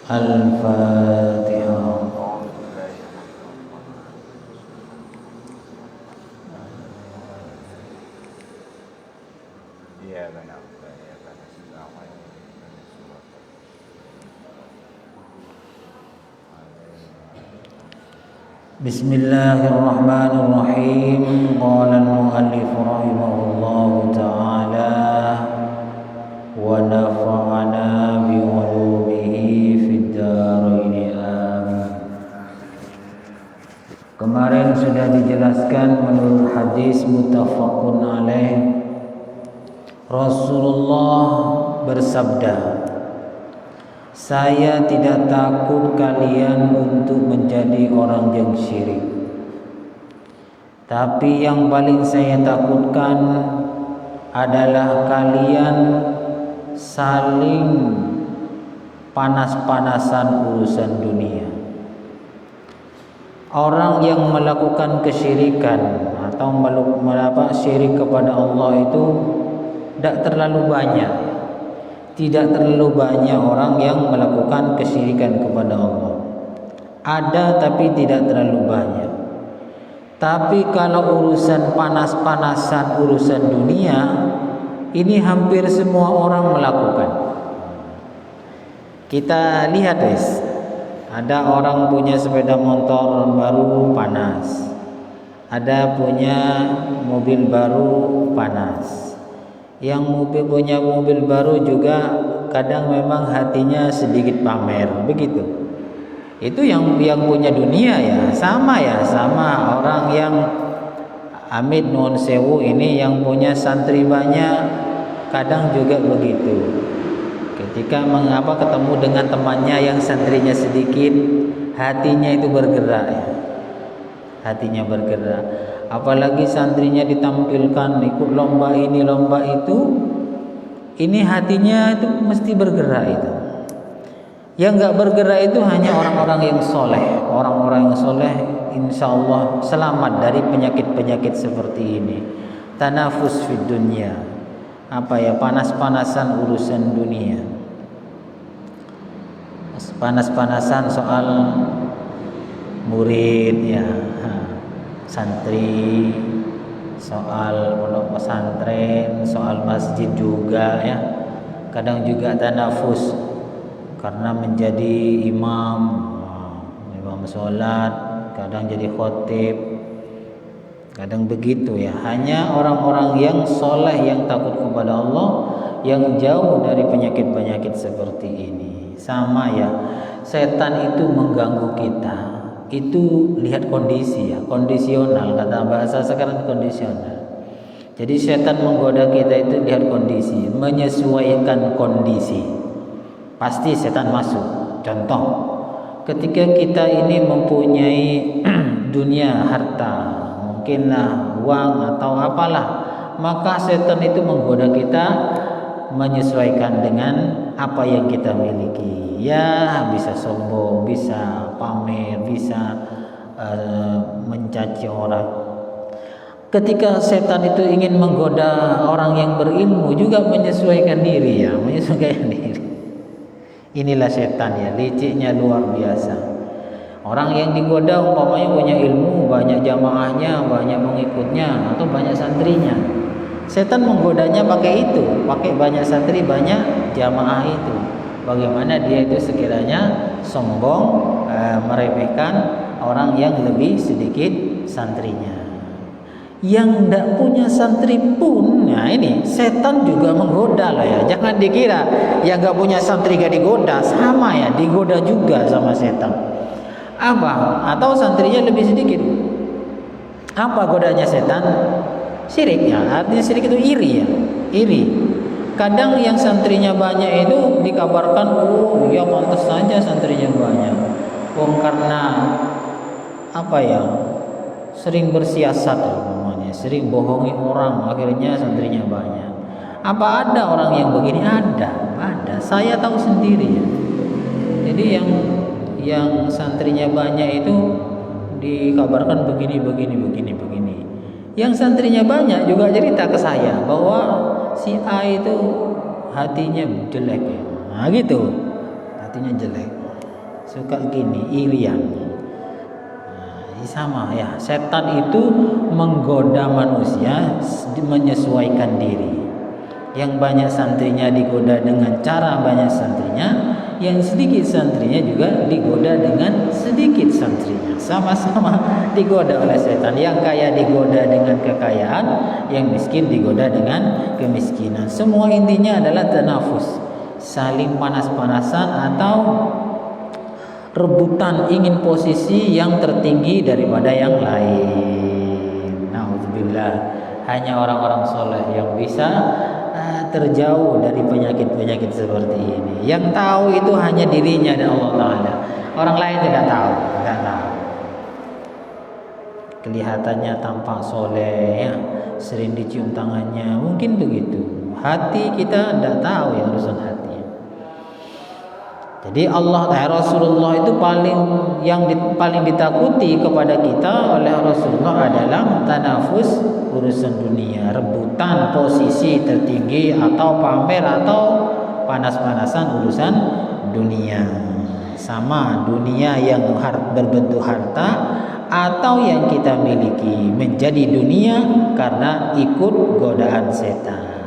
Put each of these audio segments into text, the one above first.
Al-Fatihah. Bismillahirrahmanirrahim. Qala al-muallif rahimahullahu ta'ala wa nafa'ana bi ulumihi fid dharain amin. Kemarin sudah dijelaskan menurut hadis muttafaqun alaih, Rasulullah bersabda, saya tidak takut kalian untuk menjadi orang yang syirik, tapi yang paling saya takutkan adalah kalian saling panas-panasan urusan dunia. Orang yang melakukan kesyirikan atau syirik kepada Allah itu tidak terlalu banyak. Tidak terlalu banyak orang yang melakukan kesyirikan kepada Allah. Ada tapi tidak terlalu banyak. Tapi kalau urusan panas-panasan urusan dunia, ini hampir semua orang melakukan. Kita lihat guys, ada orang punya sepeda motor baru panas, ada punya mobil baru panas. Yang punya mobil baru juga kadang memang hatinya sedikit pamer, begitu. Itu yang punya dunia ya, sama orang yang amit nuwun sewu ini yang punya santri banyak, kadang juga begitu. Ketika ketemu dengan temannya yang santrinya sedikit, hatinya itu bergerak ya. Hatinya bergerak. Apalagi santrinya ditampilkan ikut lomba ini lomba itu, ini hatinya itu mesti bergerak itu. Yang nggak bergerak itu hanya orang-orang yang soleh. Orang-orang yang soleh insya Allah selamat dari penyakit-penyakit seperti ini. Tanafus fid dunya, panas-panasan urusan dunia, panas-panasan soal murid ya, santri, soal pondok pesantren, soal masjid juga ya. Kadang juga tanafus karena menjadi imam sholat, kadang jadi khotib, kadang begitu ya. Hanya orang-orang yang soleh, yang takut kepada Allah, yang jauh dari penyakit-penyakit seperti ini. Sama ya, setan itu mengganggu kita. Itu lihat kondisi ya, kondisional, kata bahasa sekarang kondisional. Jadi setan menggoda kita itu lihat kondisi, menyesuaikan kondisi, pasti setan masuk. Contoh, ketika kita ini mempunyai dunia harta, mungkinlah uang atau apalah, maka setan itu menggoda kita menyesuaikan dengan apa yang kita miliki. Ya, bisa sombong, bisa pamer, bisa mencaci orang. Ketika setan itu ingin menggoda orang yang berilmu, juga menyesuaikan diri ya, menyesuaikan diri. Inilah setan ya, liciknya luar biasa. Orang yang digoda umpamanya punya ilmu, banyak jamaahnya, banyak pengikutnya, atau banyak santrinya. Setan menggodanya pakai itu, pakai banyak santri, banyak jamaah itu. Bagaimana dia itu sekiranya sombong, meremehkan orang yang lebih sedikit santrinya. Yang tidak punya santri pun, nah ini setan juga menggoda lah ya. Jangan dikira yang nggak punya santri gak digoda, sama ya, digoda juga sama setan. Apa? Atau santrinya lebih sedikit. Apa godanya setan? Syirik ya. Artinya syirik itu iri ya, iri. Kadang yang santrinya banyak itu dikabarkan, oh ya pantas saja santrinya banyak. Karena sering bersiasat namanya, sering bohongi orang, akhirnya santrinya banyak. Apa ada orang yang begini? Ada. Saya tahu sendiri ya. Jadi yang santrinya banyak itu dikabarkan begini. Yang santrinya banyak juga cerita ke saya bahwa si A itu hatinya jelek ya. Nah gitu, hatinya jelek. suka gini, irian. Sama ya, setan itu menggoda manusia menyesuaikan diri. Yang banyak santrinya digoda dengan cara banyak santrinya, yang sedikit santrinya juga digoda dengan sedikit santrinya. Sama-sama digoda oleh setan. Yang kaya digoda dengan kekayaan, yang miskin digoda dengan kemiskinan. Semua intinya adalah tanafus, saling panas-panasan atau rebutan ingin posisi yang tertinggi daripada yang lain. Nauzubillah. Hanya orang-orang soleh yang bisa terjauh dari penyakit-penyakit seperti ini. Yang tahu itu hanya dirinya dan Allah Ta'ala. Orang lain tidak tahu. Kelihatannya tampak soleh, ya, sering dicium tangannya, mungkin begitu. Hati kita tidak tahu ya urusan hati. Jadi Rasulullah itu paling ditakuti kepada kita oleh Rasulullah adalah tanafus urusan dunia, rebutan posisi tertinggi atau pamer atau panas-panasan urusan dunia. Sama dunia yang berbentuk harta atau yang kita miliki menjadi dunia karena ikut godaan setan.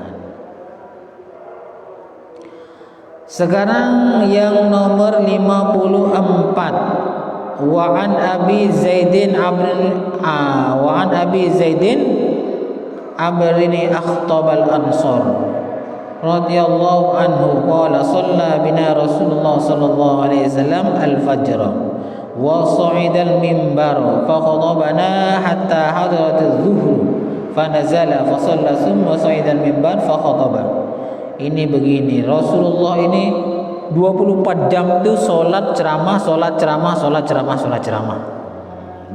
Sekarang yang nomor 54. Wa an Abi Zaidin Abrini Akhtab al-Ansar radhiyallahu anhu qala shalla bina Rasulullah sallallahu alaihi wasallam al-fajr wa sa'ida al-minbar fa khatabana hatta hadarat adh-dhuhr fa nazala fa shalla thumma sa'ida al-minbar fa khataba. Ini begini, Rasulullah ini 24 jam itu sholat ceramah.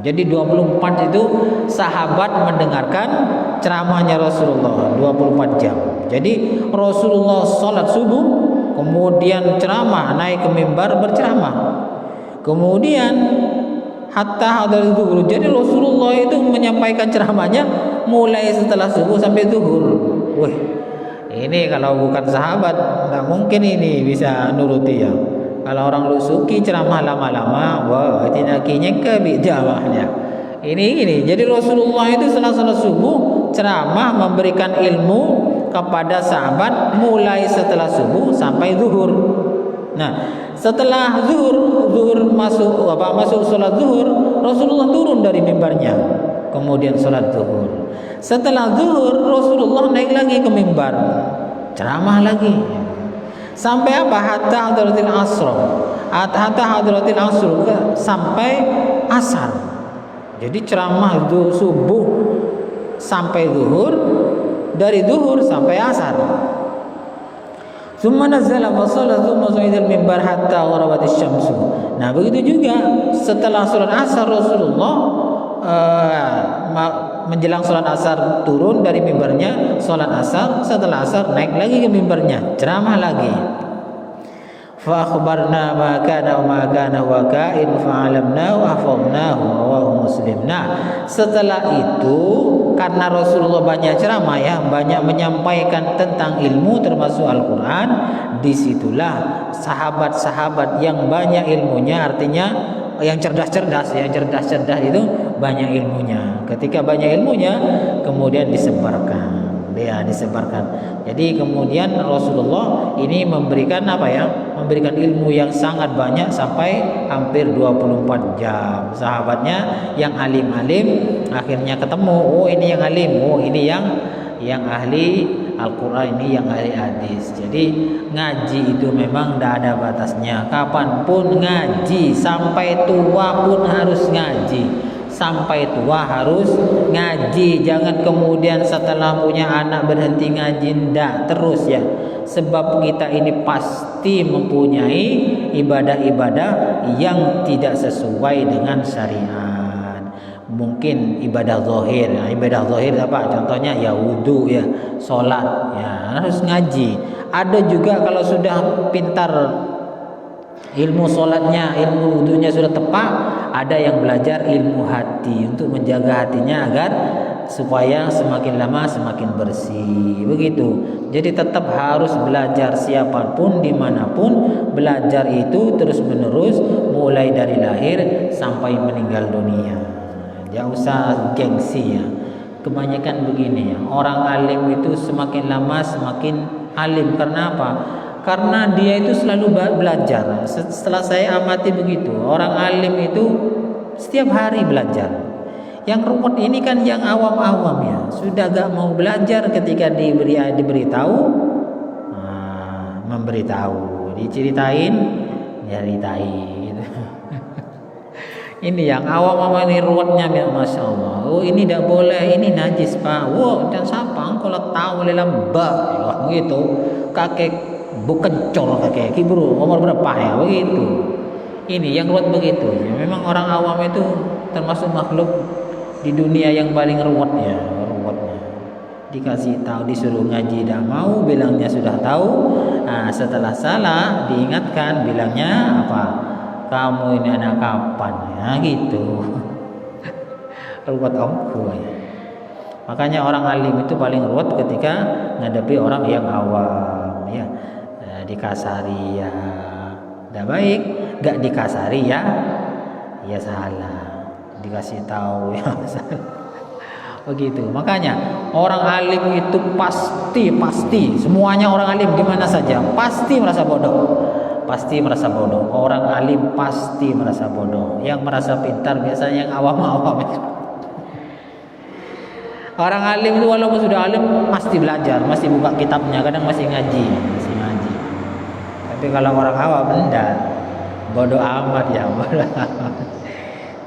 Jadi 24 itu sahabat mendengarkan ceramahnya Rasulullah 24 jam. Jadi Rasulullah sholat subuh, kemudian ceramah, naik ke mimbar berceramah. Kemudian hatta hadar zuhur. Jadi Rasulullah itu menyampaikan ceramahnya mulai setelah subuh sampai zuhur. Wih, ini kalau bukan sahabat nggak mungkin ini bisa nuruti ya. Kalau orang lusuki ceramah lama-lama, wah tinakinya kebijamahnya. Ini. Jadi Rasulullah itu setelah salat subuh ceramah memberikan ilmu kepada sahabat mulai setelah subuh sampai zuhur. Nah, setelah zuhur masuk salat zuhur, Rasulullah turun dari mimbarnya. Kemudian salat zuhur. Setelah zuhur Rasulullah naik lagi ke mimbar, ceramah lagi. Sampai apa? Hatta hadratil asr. Sampai asar. Jadi ceramah itu subuh sampai zuhur, dari zuhur sampai asar. Tsumma nazala fa shalla tsumma sa'ida al-mimbar hatta gharabatis syamsu. Nah, begitu juga setelah salat asar Rasulullah menjelang sholat asar turun dari mimbarnya, sholat asar, setelah asar naik lagi ke mimbarnya, ceramah lagi. Fa akhbarna ma kana wa kain fa alamnahu wa hafadnahu rawahu Muslim. Nah, setelah itu karena Rasulullah banyak ceramah ya, banyak menyampaikan tentang ilmu termasuk Al-Qur'an, disitulah sahabat-sahabat yang banyak ilmunya, artinya yang cerdas-cerdas itu banyak ilmunya. Ketika banyak ilmunya kemudian disebarkan. Jadi kemudian Rasulullah ini memberikan memberikan ilmu yang sangat banyak sampai hampir 24 jam. Sahabatnya yang alim-alim akhirnya ketemu, oh ini yang alim, oh ini yang ahli Al-Quran, ini yang ahli hadis. Jadi ngaji itu memang tidak ada batasnya. Kapanpun ngaji, sampai tua pun harus ngaji. Sampai tua harus ngaji. Jangan kemudian setelah punya anak berhenti ngaji, ndak terus ya. Sebab kita ini pasti mempunyai ibadah-ibadah yang tidak sesuai dengan syariat. Mungkin ibadah zahir. Nah, ibadah zahir apa? Contohnya ya wudu ya, sholat ya, harus ngaji. Ada juga kalau sudah pintar ilmu sholatnya, ilmu wudunya sudah tepat, ada yang belajar ilmu hati untuk menjaga hatinya agar supaya semakin lama semakin bersih. Begitu. Jadi tetap harus belajar, siapapun dimanapun, belajar itu terus menerus mulai dari lahir sampai meninggal dunia. Jangan usah gengsi ya. Kebanyakan begini ya, orang alim itu semakin lama semakin alim. Karena apa? Karena dia itu selalu belajar. Setelah saya amati begitu, orang alim itu setiap hari belajar. Yang ruwet ini kan yang awam-awam ya, sudah gak mau belajar, ketika diberitahu, memberitahu, diceritain, nyeritain. Ini yang awam-awam ini ruwetnya, masya Allah. Oh ini tidak boleh, ini najis pak. Wah dan siapa? Kalau tahu lelam bah, gitu. Kakek bukan cor kakek kibru umur berapa ya begitu. Ini yang ruwet begitu. Ya, memang orang awam itu termasuk makhluk di dunia yang paling ruwetnya. Dikasih tahu, disuruh ngaji tidak mau, bilangnya sudah tahu. Nah setelah salah diingatkan, bilangnya apa? Kamu ini anak kapan ya gitu. Ruwet omku ya. Makanya orang alim itu paling ruwet ketika menghadapi orang yang awam ya. Dikasari ya tidak baik, gak dikasari ya salah, dikasih tahu ya salah. Begitu. Makanya orang alim itu pasti semuanya orang alim di mana saja pasti merasa bodoh. Orang alim pasti merasa bodoh. Yang merasa pintar biasanya yang awam-awam. Orang alim itu walaupun sudah alim pasti belajar, masih buka kitabnya, kadang masih ngaji. Tapi kalau orang awam enggak, bodoh amat ya,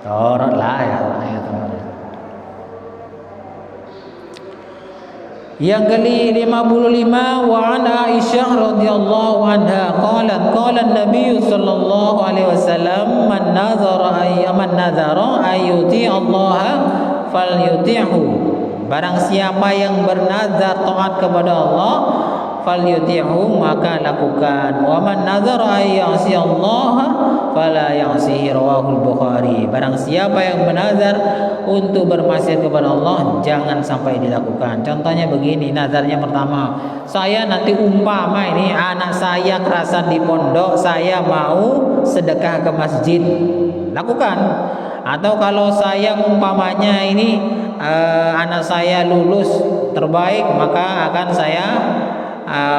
torot lah ya. Yang ke-55, wa an Aisyah radhiyallahu anha qalat qala an-nabiy sallallahu alaihi wasallam man nazara ayyuti Allah falyuti'hu. Barang siapa yang bernazar taat kepada Allah, falyuti'hu maka lakukan. Wa man nazara ayyasi Allah fala ya'sihi, rawahul Bukhari. Barang siapa yang bernazar untuk bermaksiat kepada Allah, jangan sampai dilakukan. Contohnya begini, nazarnya pertama, saya nanti umpama ini anak saya kerasan di pondok, saya mau sedekah ke masjid, lakukan. Atau kalau saya umpamanya ini anak saya lulus terbaik, maka akan saya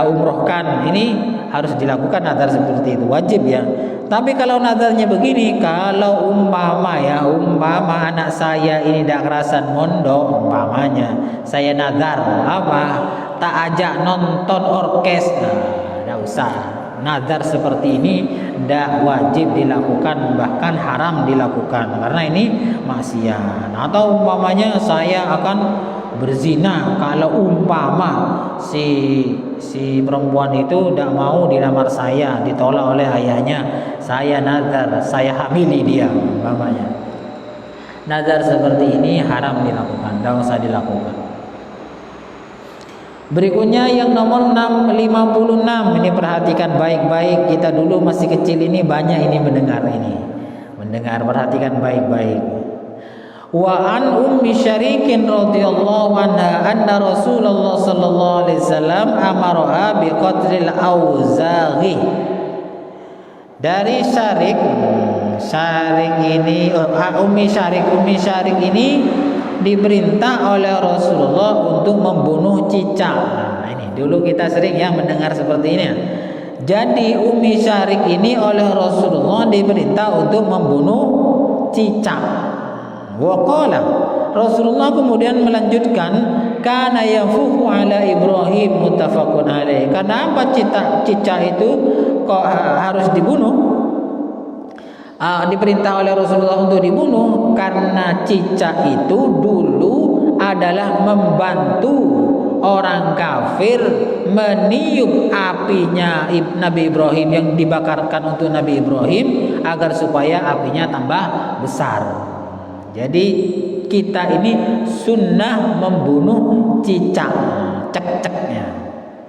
umrohkan. Ini harus dilakukan nazar seperti itu, wajib ya. Tapi kalau nazarnya begini, kalau umpama anak saya ini tidak kerasan mondok, umpamanya saya nazar apa, tak ajak nonton orkes, tidak usah. Nazar seperti ini tidak wajib dilakukan, bahkan haram dilakukan, karena ini maksiat. Atau umpamanya saya akan berzina, kalau umpama si perempuan itu tidak mau dilamar saya, ditolak oleh ayahnya, saya nazar saya hamili dia, umpamanya. Nazar seperti ini haram dilakukan, tidak usah dilakukan. Berikutnya yang nomor 56, ini perhatikan baik-baik. Kita dulu masih kecil ini banyak ini mendengar, perhatikan baik-baik. Wa an ummi syarikin radhiyallahu anha anna Rasulullah sallallahu alaihi wasallam amaraha bi qadril auzaghi. Dari Syarik ini Ummi Syarik ini diperintah oleh Rasulullah untuk membunuh cicak. Nah, ini dulu kita sering ya mendengar seperti ini. Jadi Ummi Syarik ini oleh Rasulullah diperintah untuk membunuh cicak. Waqala, Rasulullah kemudian melanjutkan, kana yafuhu ala Ibrahim, muttafaqun alaih. Kenapa cicak itu kok harus dibunuh? Diperintah oleh Rasulullah untuk dibunuh karena cicak itu dulu adalah membantu orang kafir meniup apinya Nabi Ibrahim yang dibakarkan untuk Nabi Ibrahim agar supaya apinya tambah besar. Jadi kita ini sunnah membunuh cicak, cek-ceknya.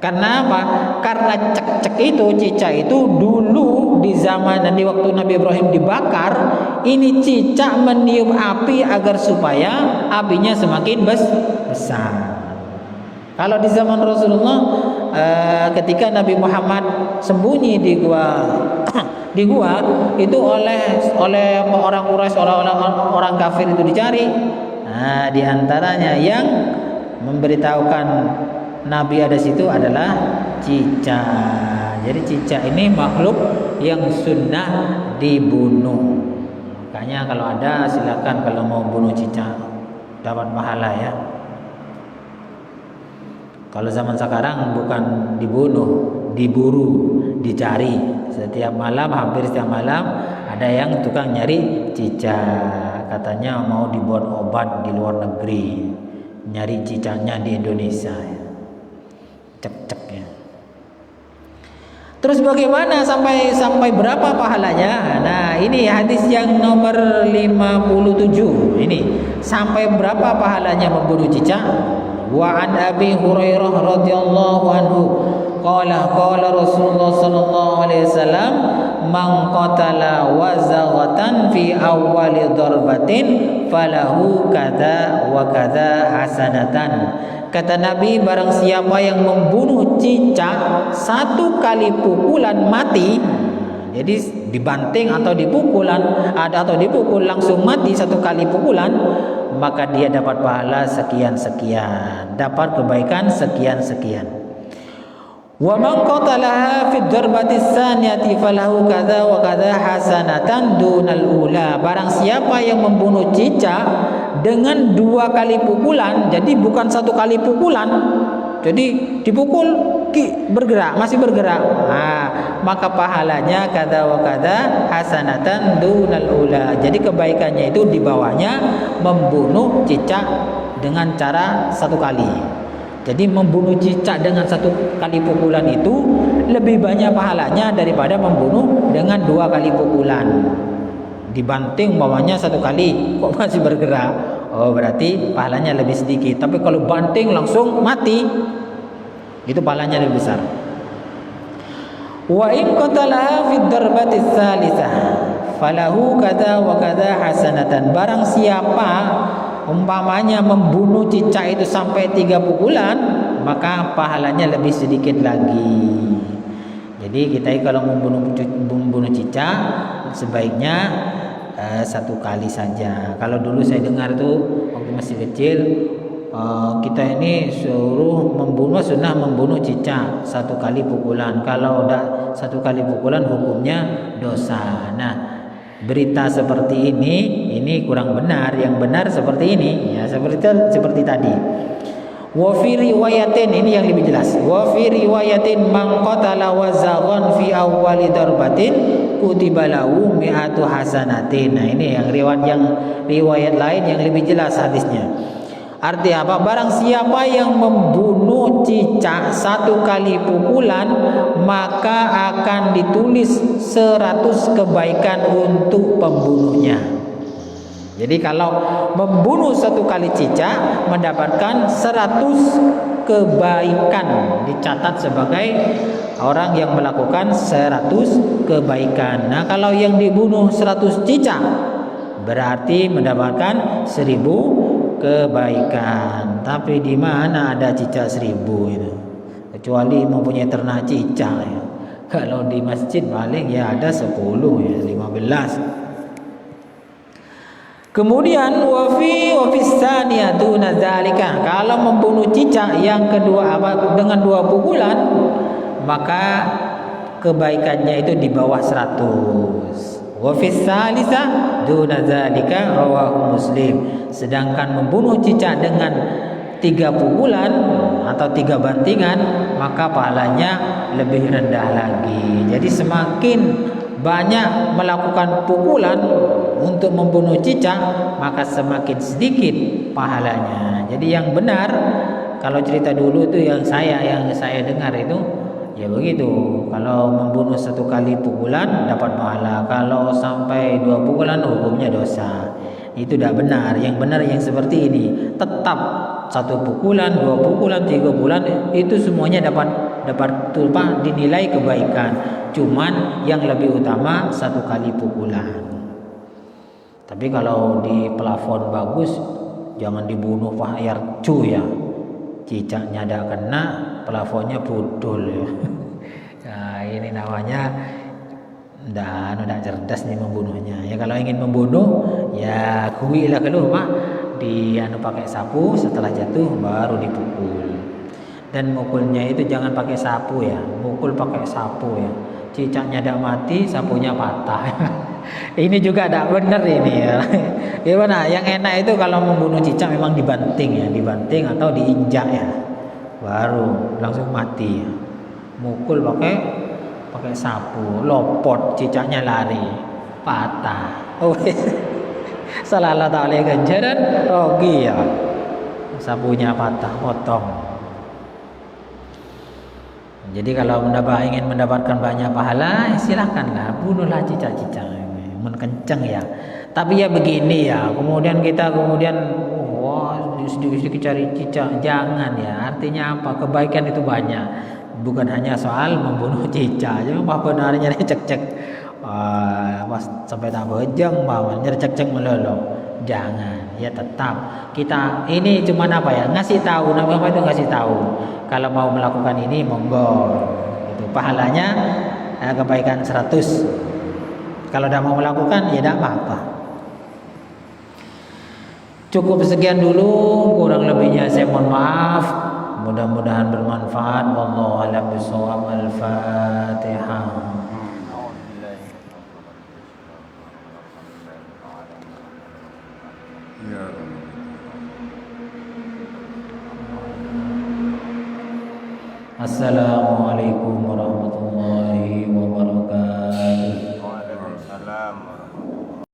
Karena apa? Karena cek-cek itu, cicak itu dulu di zaman dan di waktu Nabi Ibrahim dibakar, Ini cicak meniup api agar supaya apinya semakin besar. Kalau di zaman Rasulullah, ketika Nabi Muhammad sembunyi di gua di gua itu oleh orang Quraisy, orang kafir itu dicari. Nah, di antaranya yang memberitahukan Nabi ada situ adalah cicak. Jadi cicak ini makhluk yang sunnah dibunuh. Makanya kalau ada silakan kalau mau bunuh cicak dapat pahala ya. Kalau zaman sekarang bukan dibunuh, diburu, dicari. Setiap malam, hampir setiap malam ada yang tukang nyari cicak. Katanya mau dibuat obat di luar negeri. Nyari cicaknya di Indonesia. Cek ya. Terus bagaimana sampai berapa pahalanya? Nah, ini hadis yang nomor 57. Ini sampai berapa pahalanya membunuh cicak? Wa an Abi Hurairah radhiyallahu anhu qala Rasulullah sallallahu alaihi wasallam man qatala wazaghatan fi awwali darbatin falahu kadza wa kadza hasanatan. Kata Nabi, barang siapa yang membunuh cicak satu kali pukulan mati, jadi dibanting atau dipukul langsung mati satu kali pukulan, maka dia dapat pahala sekian-sekian, dapat kebaikan sekian-sekian. Wa man qatalaha fi darbati tsaniyati falahu kadza wa kadza hasanatan dunal ula. Barang siapa yang membunuh cicak dengan 2 kali pukulan, jadi bukan 1 kali pukulan, jadi dipukul masih bergerak, maka pahalanya kadza wa kadza hasanatan dunal ula. Jadi kebaikannya itu di bawahnya membunuh cicak dengan cara 1 kali. Jadi membunuh cicak dengan 1 kali pukulan itu lebih banyak pahalanya daripada membunuh dengan 2 kali pukulan. Dibanting umpamanya 1 kali kok masih bergerak, berarti pahalanya lebih sedikit. Tapi kalau banting langsung mati, itu pahalanya lebih besar. Wa in qatalaha fi darbati tsalitsah falahu kadza wa kadza hasanatan. Barang siapa umpamanya membunuh cicak itu sampai 3 pukulan, maka pahalanya lebih sedikit lagi. Jadi kita kalau membunuh cicak sebaiknya 1 kali saja. Kalau dulu saya dengar tuh waktu masih kecil, kita ini sunnah membunuh cicak 1 kali pukulan. Kalau udah 1 kali pukulan hukumnya dosa. Nah, berita seperti ini kurang benar. Yang benar seperti ini ya, seperti tadi. Wa fi riwayatin, ini yang lebih jelas. Wa fi riwayatin man qatala wazaghan fi awwali darbatin kutiba lahu mi'atu hasanatin. Nah, ini yang riwayat lain yang lebih jelas hadisnya. Artinya apa? Barang siapa yang membunuh cicak 1 kali pukulan, maka akan ditulis 100 kebaikan untuk pembunuhnya. Jadi kalau membunuh 1 kali cicak mendapatkan 100 kebaikan, dicatat sebagai orang yang melakukan 100 kebaikan. Nah, kalau yang dibunuh 100 cicak berarti mendapatkan 1000 kebaikan. Tapi di mana ada cicak 1000 itu? Kecuali mempunyai ternak cicak ya. Kalau di masjid paling ya ada 10 ya, 15. Kemudian wafi tsaniyatu nadzalika, kalau membunuh cicak yang kedua dengan 2 pukulan, maka kebaikannya itu di bawah 100. Wafi tsalitsah duna dzalika rawahu Muslim. Sedangkan membunuh cicak dengan 3 pukulan atau 3 bantingan, maka pahalanya lebih rendah lagi. Jadi semakin banyak melakukan pukulan untuk membunuh cicak, maka semakin sedikit pahalanya. Jadi yang benar, kalau cerita dulu itu yang saya dengar itu ya begitu. Kalau membunuh 1 kali pukulan dapat pahala, kalau sampai 2 pukulan hukumnya dosa. Itu tidak benar. Yang benar yang seperti ini, tetap 1 pukulan, 2 pukulan, 3 pukulan itu semuanya dapat dinilai kebaikan. Cuman yang lebih utama 1 kali pukulan. Tapi kalau di plafon bagus, jangan dibunuh Pak Yarcu ya. Cicaknya ada kena, plafonnya pudul ya. Nah, ini namanya tidak cerdas nih membunuhnya. Ya kalau ingin membunuh, ya kuilah keluar Pak. Pakai sapu, setelah jatuh baru dipukul. Dan mukulnya itu jangan pakai sapu ya, mukul pakai sapu ya. Cicaknya tidak mati, sapunya patah. Ini juga tidak benar ini ya. Gimana? Yang enak itu kalau membunuh cicak memang dibanting ya, dibanting atau diinjak ya, baru langsung mati. Mukul pakai sapu, lopot cicaknya lari, patah. Oh, salah tak boleh ganjaran, rugi ya. Sapunya patah, potong. Jadi kalau ingin mendapatkan banyak pahala, silahkanlah bunuhlah cicak-cicak, kenceng ya. Tapi ya begini ya, kemudian sedikit-sedikit cari cicak, jangan ya. Artinya apa? Kebaikan itu banyak, bukan hanya soal membunuh cicak. Jangan apa benarnya cek-cek, sampai tak bejeng, cek-cek melulu. Jangan, ya tetap kita ini cuman apa ya, ngasih tahu. Nama itu ngasih tahu. Kalau mau melakukan ini monggo, itu pahalanya kebaikan 100. Kalau tidak mau melakukan ya tidak apa-apa. Cukup sekian dulu, kurang lebihnya saya mohon maaf. Mudah-mudahan bermanfaat. Wallahu a'lam bishawab. Al-Fatihah. Assalamualaikum warahmatullahi